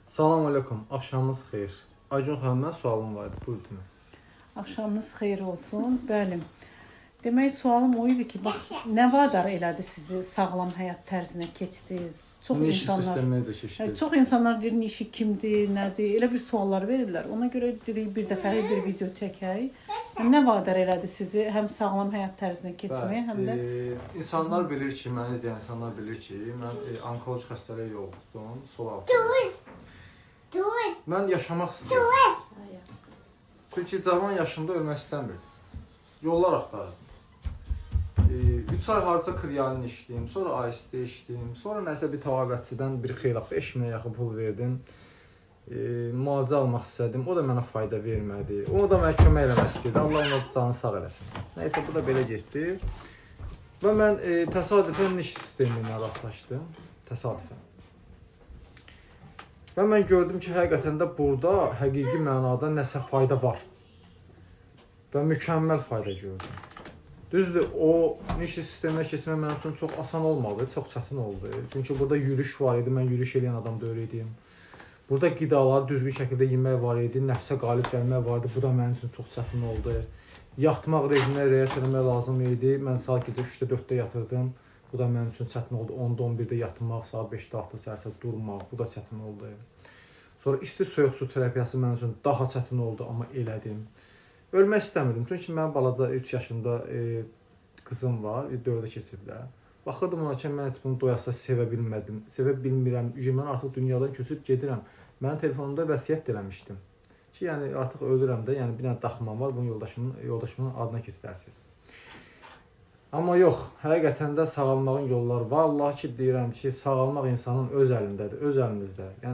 Salam aleykum, axşamınız xeyir. Aygun xanım, mən sualım var idi, buyurun. Axşamınız xeyir olsun. Bəli. Demək sualım o idi ki, bax nə vadar elədi sizi sağlam həyat tərzinə keçdiniz? Çox Neşi insanlar sistemi necə keçdi? Çox insanlar deyir neşi kimdir, nədir? Elə bir suallar verirlər. Ona görə dedik bir dəfəlik bir video çəkək. Nə vadar elədi sizi həm sağlam həyat tərzinə keçməyə, həm də insanlar bilir ki, məni izləyən insanlar bilir ki, mən onkoloji xəstəliyə yoluxdum, sol altı. Mən yaşamaq istəyirəm. Çünki cavan yaşımda ölmək istəmirdim. Yollar axtardım. 3 ay harca Krialin içdim, sonra AST içdim, sonra nəsə bir təvabətçidən bir xeyli 5000-ə yaxın pul verdim. Müalicə almaq istədim, o da mənə fayda vermədi. O da mənə kömək eləmək istəyirdi, Allah ona canı sağ eləsin. Nəysə, bu da belə getdi. Və mən təsadüfən niş sistemi ilə rastlaşdım, təsadüfən. Və mən gördüm ki, həqiqətən də burada həqiqi mənada nəsə fayda var. Və mükəmməl fayda gördüm. Düzdür, o niş sisteminə keçmək mənim üçün çox asan olmadı, çox çətin oldu. Çünki burada yürüyüş var idi, mən yürüyüş edən adam deyil idim. Burada qidaları düzgün şəkildə yemək var idi, nəfsə qalib gəlmək var idi, bu da mənim üçün çox çətin oldu. Yatmaq rejiminə riayət etmək lazım idi, mən saat gecə 3-də 4-də yatırdım. Bu da mənim üçün çətin oldu, 10-da 11-də yatmaq, saat 5-də 6-da səhər durmaq, bu da çətin oldu. Sonra isti soyuq su terapiyası mənim üçün daha çətin oldu, amma elədim. Ölmək istəmirdim, çünki mənim balaca 3 yaşında qızım var, 4-də keçiblər. Baxırdım ona ki, mən heç bunu doyasa sevə bilmədim, sevə bilmirəm, mən artıq dünyadan köçüb gedirəm. Mənim telefonumda vəsiyyət eləmişdim ki, yəni artıq ölürəm də, yəni bir dənə daxmam var, bunu yoldaşımın adına keçirərsiniz. Amma yox, həqiqətən də sağalmağın yolları var. Vallahi ki, deyirəm ki, sağalmaq insanın öz əlindədir, öz əlimizdə. Yəni